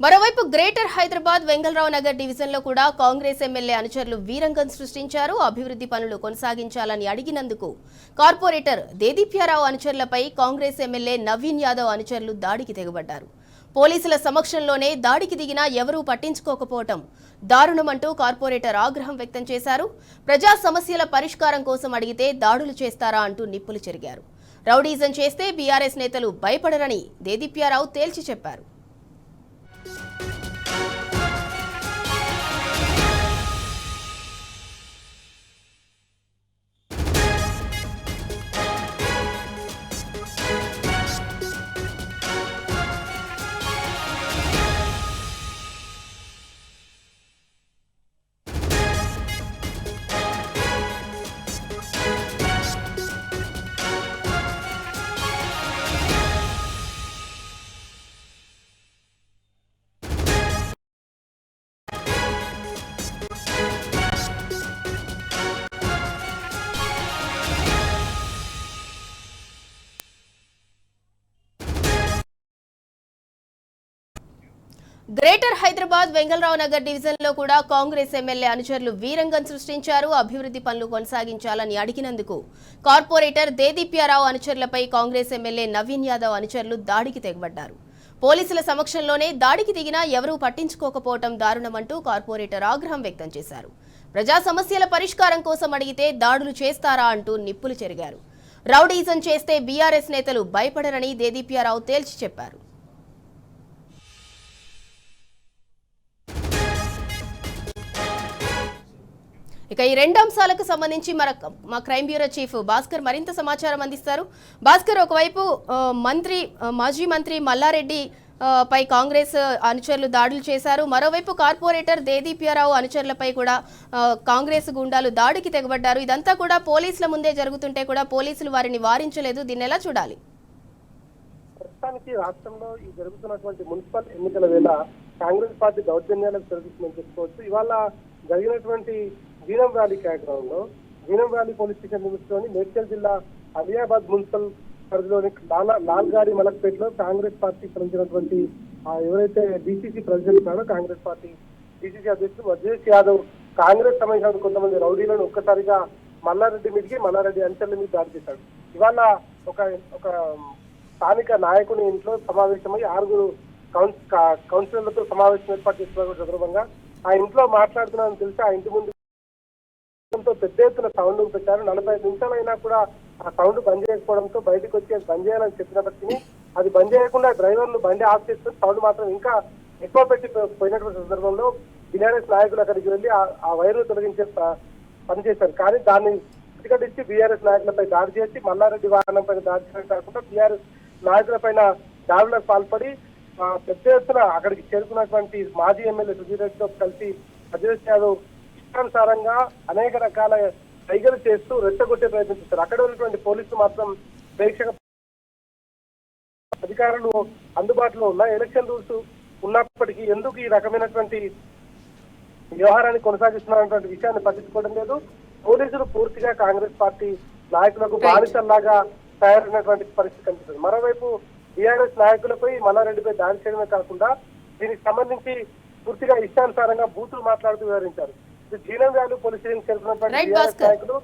మరోవైపు గ్రేటర్ హైదరాబాద్ వెంగళరావు నగర్ డివిజన్లో కూడా కాంగ్రెస్ ఎమ్మెల్యే అనుచరులు వీరంగం సృష్టించారు. అభివృద్ధి పనులు కొనసాగించాలని అడిగినందుకు కార్పొరేటర్ దేదీప్యారావు అనుచరులపై కాంగ్రెస్ ఎమ్మెల్యే నవీన్ యాదవ్ అనుచరులు దాడికి తెగబడ్డారు. పోలీసుల సమక్షంలోనే దాడికి దిగినా ఎవరూ పట్టించుకోకపోవటం దారుణమంటూ కార్పొరేటర్ ఆగ్రహం వ్యక్తం చేశారు. ప్రజా సమస్యల పరిష్కారం కోసం అడిగితే దాడులు చేస్తారా అంటూ నిప్పులు చెరిగారు. రౌడీజం చేస్తే బీఆర్ఎస్ నేతలు భయపడరని దేదీప్యారావు తేల్చి చెప్పారు. గ్రేటర్ హైదరాబాద్ వెంగళరావు నగర్ డివిజన్లో కూడా కాంగ్రెస్ ఎమ్మెల్యే అనుచరులు వీరంగం సృష్టించారు. అభివృద్ధి పనులు కొనసాగించాలని అడిగినందుకు కార్పొరేటర్ దేదీప్యారావు అనుచరులపై కాంగ్రెస్ ఎమ్మెల్యే నవీన్ యాదవ్ అనుచరులు దాడికి తెగబడ్డారు. పోలీసుల సమక్షంలోనే దాడికి దిగినా ఎవరూ పట్టించుకోకపోవటం దారుణమంటూ కార్పొరేటర్ ఆగ్రహం వ్యక్తం చేశారు. ప్రజా సమస్యల పరిష్కారం కోసం అడిగితే దాడులు చేస్తారా అంటూ నిప్పులు చెరిగారు. రౌడీజం చేస్తే బీఆర్ఎస్ నేతలు భయపడరని దేదీప్యారావు తేల్చి చెప్పారు. ఇక ఈ రెండు అంశాలకు సంబంధించి మా క్రైమ్ బ్యూరో చీఫ్ భాస్కర్ మరింత సమాచారం అందిస్తారు. భాస్కర్, ఒకవైపు మాజీ మంత్రి మల్లారెడ్డి పై కాంగ్రెస్ అనుచరులు దాడులు చేశారు. మరోవైపు కార్పొరేటర్ దేదీప్యారావు అనుచరులపై కూడా కాంగ్రెస్ గుండాలు దాడికి తెగబడ్డారు. ఇదంతా కూడా పోలీసుల ముందే జరుగుతుంటే కూడా పోలీసులు వారిని వారించలేదు. దీన్ని ఎలా చూడాలి? ప్రస్తుతానికి రాష్ట్రంలో ఈ జరుగుతున్నటువంటి మున్సిపల్ ఎన్నికల వేళ కాంగ్రెస్ పార్టీ దౌర్జన్యాలకు జరుగుతుందని చెప్పుకోవచ్చు. ఇవాళ జరిగినటువంటి జీనం వ్యాలీ కార్యక్రమంలో జీనం వ్యాలీ పోలీస్ స్టేషన్ లిమిట్లోని మేడ్చల్ జిల్లా అలియాబాద్ మున్సిపల్ పరిధిలోని లాల్గారి మలక్పేటలో కాంగ్రెస్ పార్టీ సంబంధించినటువంటి ఎవరైతే డీసీసీ ప్రెసిడెంట్ ఉన్నారో కాంగ్రెస్ పార్టీ డీసీసీ అధ్యక్షుడు మధేష్ యాదవ్ కాంగ్రెస్ సంబంధించిన కొంతమంది రౌడీలను ఒక్కసారిగా మల్లారెడ్డి అనుచరుల మీద దాడి చేశాడు. ఇవాళ ఒక స్థానిక నాయకుని ఇంట్లో సమావేశమై 6 కౌన్సిలర్లతో సమావేశం ఏర్పాటు చేస్తున్న సందర్భంగా ఆ ఇంట్లో మాట్లాడుతున్నారని తెలిసి ఆ ఇంటి ముందు పెద్ద ఎత్తున సౌండ్ పెట్టారు. 45 నిమిషాలైనా కూడా ఆ సౌండ్ బంద్ చేయకపోవడంతో బయటకు వచ్చి అది బంద్ చేయాలని చెప్పినప్పటికీ అది బంద్ చేయకుండా డ్రైవర్లు బండి ఆఫ్ చేస్తున్న సౌండ్ మాత్రం ఇంకా ఎక్కువ పెట్టి పోయినటువంటి సందర్భంలో బీఆర్ఎస్ నాయకులు అక్కడికి వెళ్ళి ఆ వైర్ను తొలగించే పనిచేశారు. కానీ దాన్ని ప్రతిఘటించి బీఆర్ఎస్ నాయకులపై దాడి చేసి మల్లారెడ్డి వాహనం పైన దాడి చేయడం కాకుండా బీఆర్ఎస్ నాయకులపైన దాడులకు పాల్పడి పెద్ద ఎత్తున అక్కడికి చేరుకున్నటువంటి మాజీ ఎమ్మెల్యే సుధీర్ రెడ్డితో కలిసి మధేష్ యాదవ్ ఇష్టానుసారంగా అనేక రకాల సైగలు చేస్తూ రెచ్చగొట్టే ప్రయత్నం చేస్తారు. అక్కడ ఉన్నటువంటి పోలీసులు మాత్రం ప్రేక్షక అధికారులు అందుబాటులో ఉన్న ఎలక్షన్ రూల్స్ ఉన్నప్పటికీ ఎందుకు ఈ రకమైనటువంటి వ్యవహారాన్ని కొనసాగిస్తున్నటువంటి విషయాన్ని పట్టించుకోవడం లేదు. పోలీసులు పూర్తిగా కాంగ్రెస్ పార్టీ నాయకులకు బానిసల్లాగా తయారైనటువంటి పరిస్థితి కనిపిస్తుంది. మరోవైపు బీఆర్ఎస్ నాయకులపై మల్లారెడ్డిపై దాడి చేయడమే కాకుండా దీనికి సంబంధించి పూర్తిగా ఇష్టానుసారంగా బూతులు మాట్లాడుతూ వివరించారు. జీనం వ్యాలీ పోలీస్ స్టేషన్ చేరుకున్నటువంటి బీఆర్ఎస్ నాయకులు